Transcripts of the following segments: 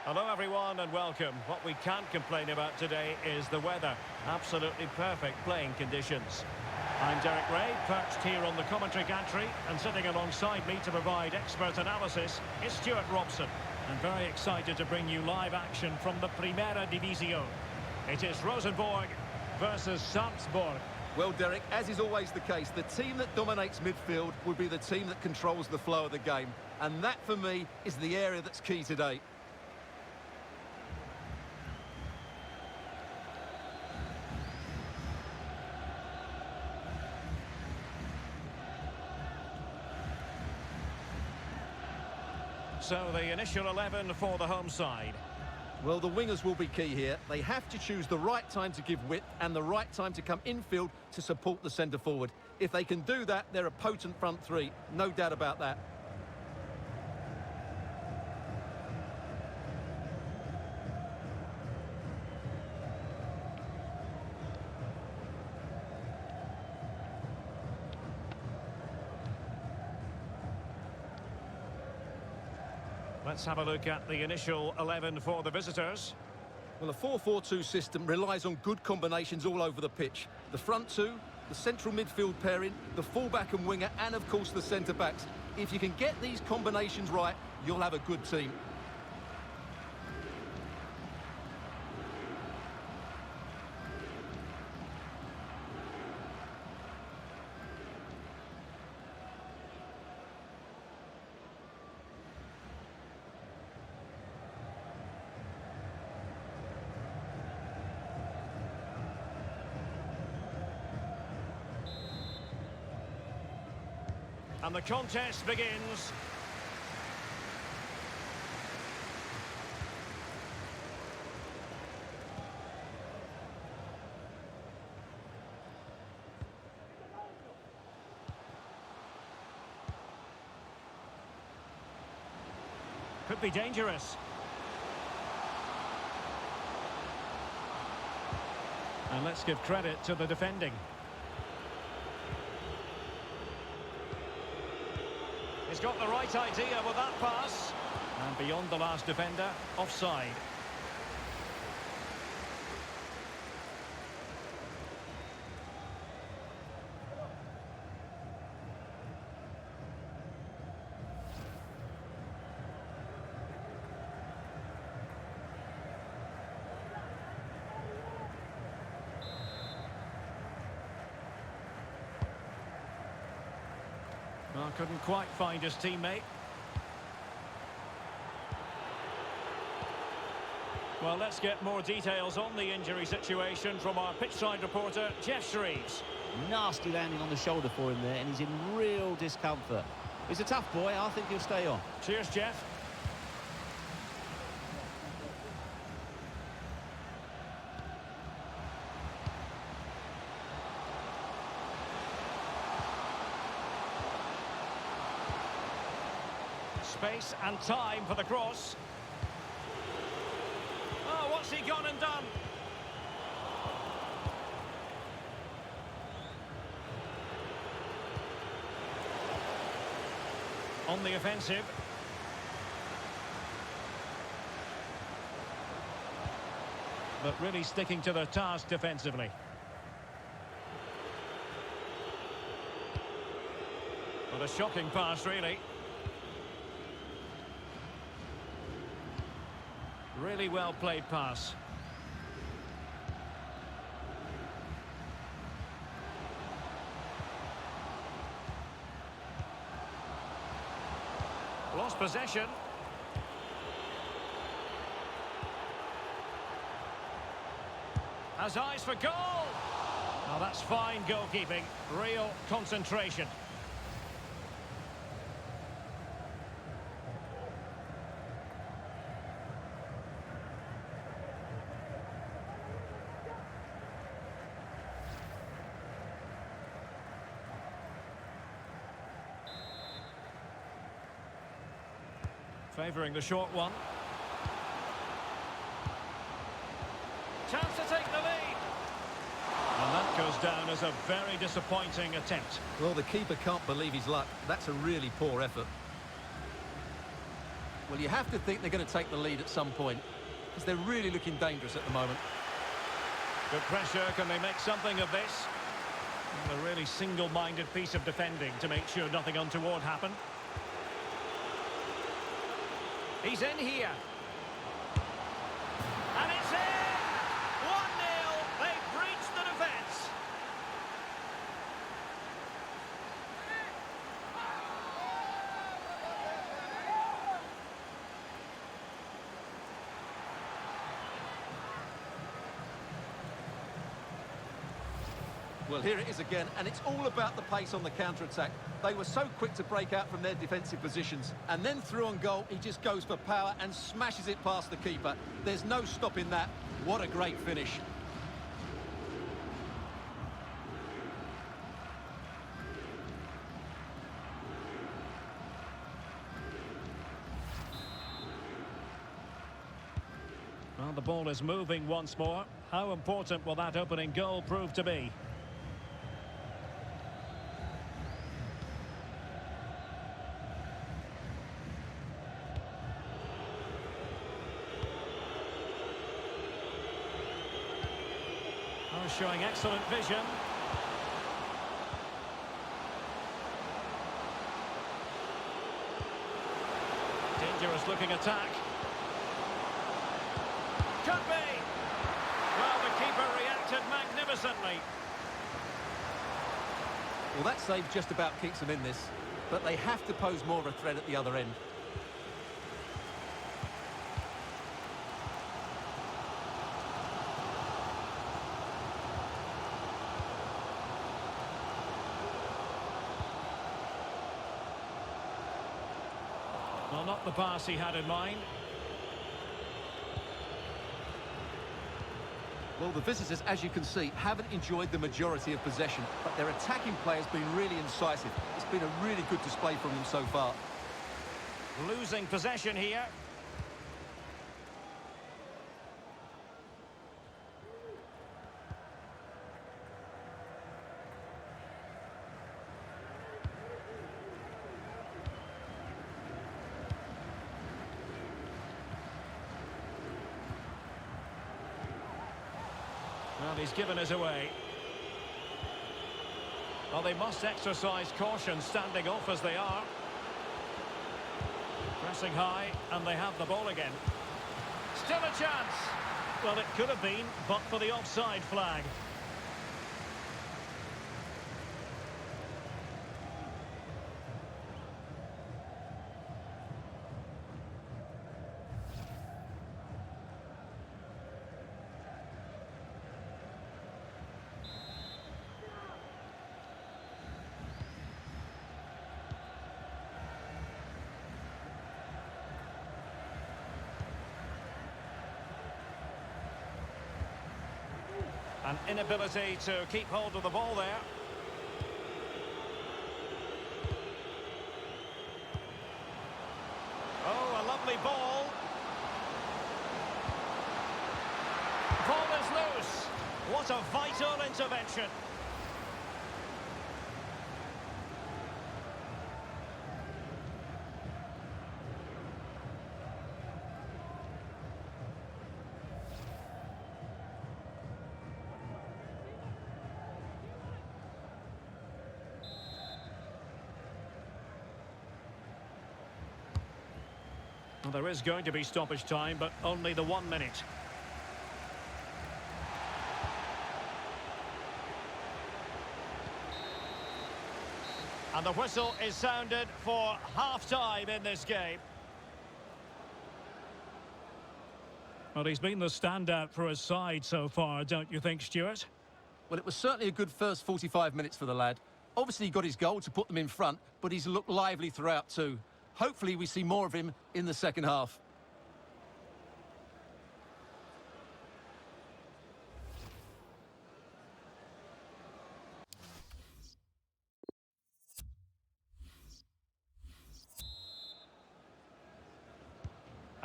Hello everyone and welcome. What we can't complain about today is the weather. Absolutely perfect playing conditions. I'm Derek Ray, perched here on the commentary gantry, and sitting alongside me to provide expert analysis is Stuart Robson. I'm very excited to bring you live action from the Primera División. It is Rosenborg versus Salzburg. Well, Derek, as is always the case, the team that dominates midfield will be the team that controls the flow of the game. And that, for me, is the area that's key today. So the initial 11 for the home side. Well, the wingers will be key here. They have to choose the right time to give width and the right time to come infield to support the centre-forward. If they can do that, they're a potent front three. No doubt about that. Let's have a look at the initial 11 for the visitors. Well, a 4-4-2 system relies on good combinations all over the pitch. The front two, the central midfield pairing, the fullback and winger, and of course the centre-backs. If you can get these combinations right, you'll have a good team. And the contest begins. Could be dangerous. And let's give credit to the defending. He's got the right idea with that pass. And beyond the last defender, offside. Well, couldn't quite find his teammate. Well, let's get more details on the injury situation from our pitchside reporter, Jeff Shreves. Nasty landing on the shoulder for him there, and he's in real discomfort. He's a tough boy. I think he'll stay on. Cheers, Jeff. Space and time for the cross. Oh, what's he gone and done? On the offensive. But really sticking to their task defensively. What a shocking pass, really. Really well played pass. Lost possession. Has eyes for goal. Now that's fine goalkeeping. Real concentration. Favouring the short one. Chance to take the lead. And that goes down as a very disappointing attempt. Well, the keeper can't believe his luck. That's a really poor effort. Well, you have to think they're going to take the lead at some point, because they're really looking dangerous at the moment. Good pressure. Can they make something of this? A really single-minded piece of defending to make sure nothing untoward happened. He's in here. And it's in! 1-0. They've breached the defence. Well, here it is again, and it's all about the pace on the counter-attack. They were so quick to break out from their defensive positions, and then through on goal, he just goes for power and smashes it past the keeper. There's no stopping that. What a great finish. Well, the ball is moving once more. How important will that opening goal prove to be? Oh, showing excellent vision. Dangerous looking attack. Could be. Well, the keeper reacted magnificently. Well, that save just about keeps them in this, but they have to pose more of a threat at the other end. Well, not the pass he had in mind. Well, the visitors, as you can see, haven't enjoyed the majority of possession, but their attacking play has been really incisive. It's been a really good display from them so far. Losing possession here. Well, he's given us away. Well, they must exercise caution standing off as they are. Pressing high, and they have the ball again. Still a chance. Well, it could have been, but for the offside flag. An inability to keep hold of the ball there. Oh, a lovely ball. Ball is loose. What a vital intervention. Well, there is going to be stoppage time, but only the 1 minute. And the whistle is sounded for half-time in this game. Well, he's been the standout for his side so far, don't you think, Stuart? Well, it was certainly a good first 45 minutes for the lad. Obviously, he got his goal to put them in front, but he's looked lively throughout too. Hopefully, we see more of him in the second half.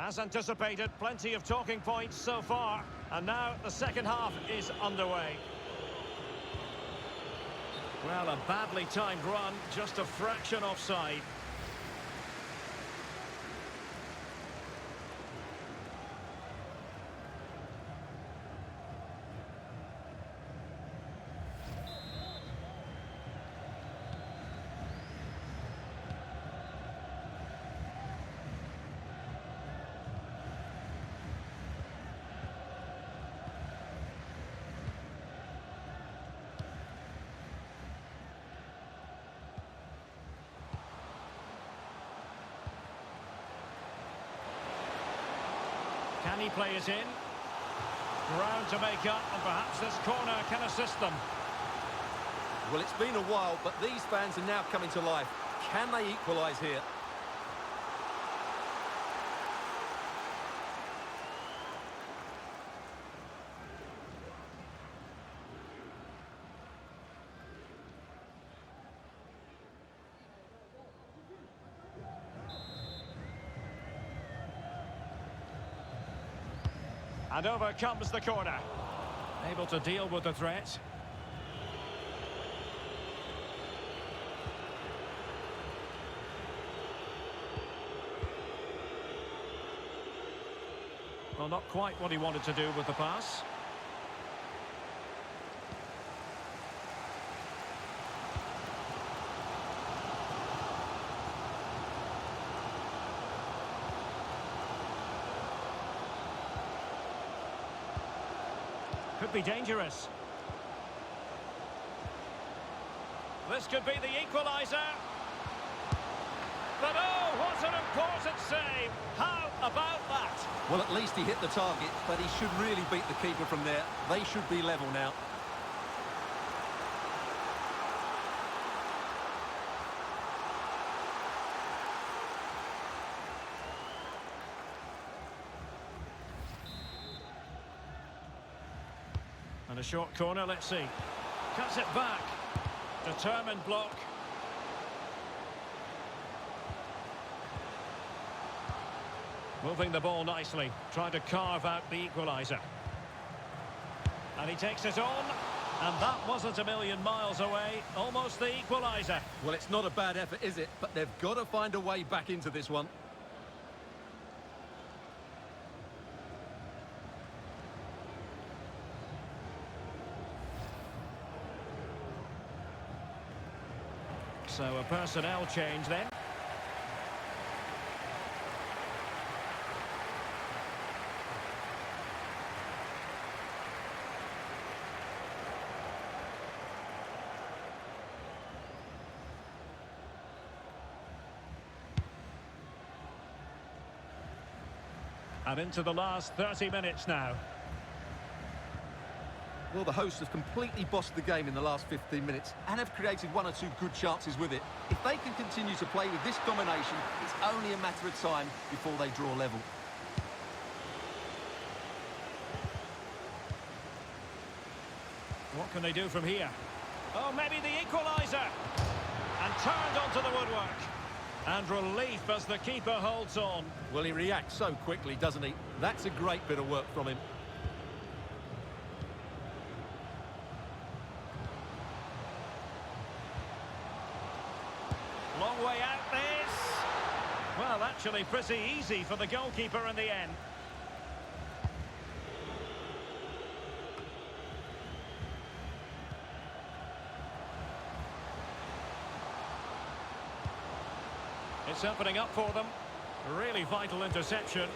As anticipated, plenty of talking points so far. And now the second half is underway. Well, a badly timed run, just a fraction offside. Can he play it in? Ground to make up, and perhaps this corner can assist them. Well, it's been a while, but these fans are now coming to life. Can they equalise here? And over comes the corner. Able to deal with the threat. Well, not quite what he wanted to do with the pass. Could be dangerous. This could be the equaliser. But oh, what an important save. How about that? Well, at least he hit the target, but he should really beat the keeper from there. They should be level now. And a short corner, let's see. Cuts it back. Determined block. Moving the ball nicely. Trying to carve out the equaliser. And he takes it on. And that wasn't a million miles away. Almost the equaliser. Well, it's not a bad effort, is it? But they've got to find a way back into this one. So a personnel change then. And into the last 30 minutes now. Well, the hosts have completely bossed the game in the last 15 minutes and have created one or two good chances with it. If they can continue to play with this combination, it's only a matter of time before they draw level. What can they do from here? Oh, maybe the equaliser! And turned onto the woodwork. And relief as the keeper holds on. Well, he reacts so quickly, doesn't he? That's a great bit of work from him. Long way out this. Well, actually pretty easy for the goalkeeper in the end. It's opening up for them. Really vital interception.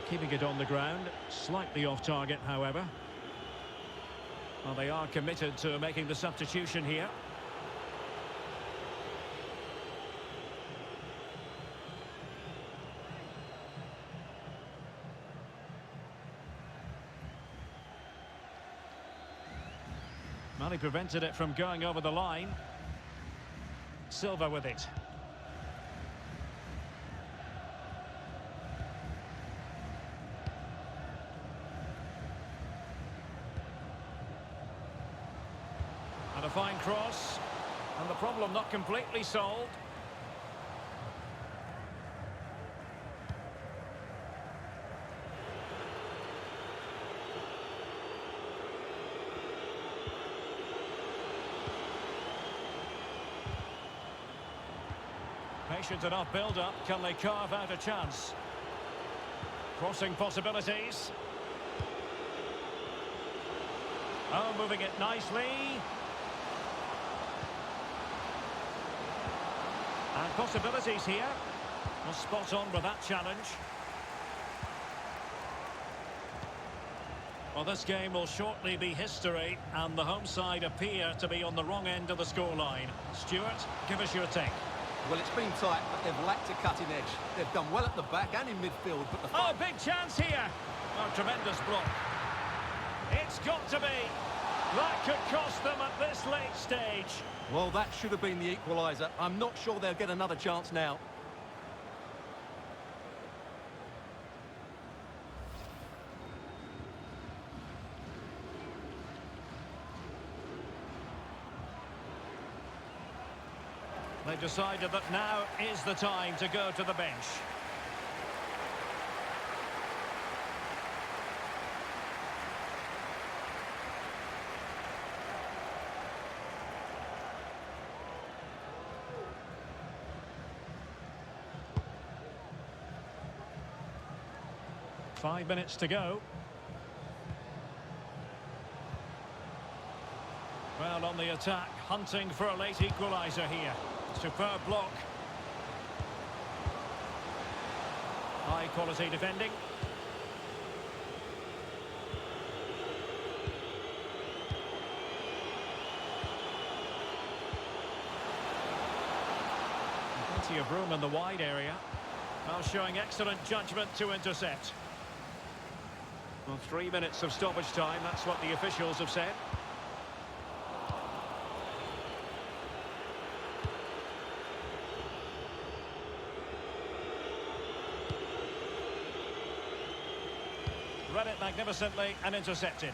Keeping it on the ground, slightly off target, however. Well, they are committed to making the substitution here. Well, he prevented it from going over the line. Silva with it. And a fine cross. And the problem not completely solved. Patient enough build-up. Can they carve out a chance? Crossing possibilities. Oh, moving it nicely. And possibilities here. Well, spot on with that challenge. Well, this game will shortly be history, and the home side appear to be on the wrong end of the scoreline. Stuart, give us your take. Well, it's been tight, but they've lacked a cutting edge. They've done well at the back and in midfield, but the... Oh, big chance here! Oh, tremendous block. It's got to be. That could cost them at this late stage. Well, that should have been the equaliser. I'm not sure they'll get another chance now. They decided that now is the time to go to the bench. Five minutes to go. Well, on the attack, hunting for a late equaliser here. Superb block. High quality defending. Plenty of room in the wide area. Well, showing excellent judgment to intercept. Well, 3 minutes of stoppage time, that's what the officials have said. Read it magnificently and intercepted.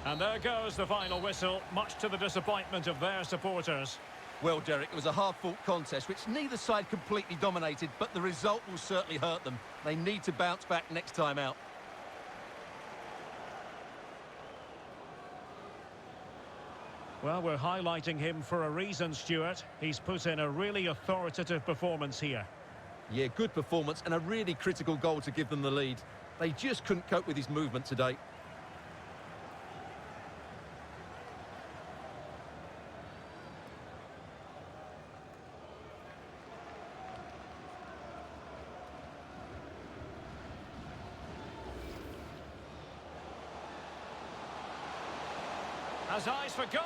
And there goes the final whistle, much to the disappointment of their supporters. Well, Derek, it was a hard-fought contest, which neither side completely dominated, but the result will certainly hurt them. They need to bounce back next time out. Well, we're highlighting him for a reason, Stuart. He's put in a really authoritative performance here. Yeah, good performance and a really critical goal to give them the lead. They just couldn't cope with his movement today. Has eyes for goal!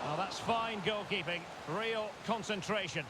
Well, that's fine goalkeeping. Real concentration.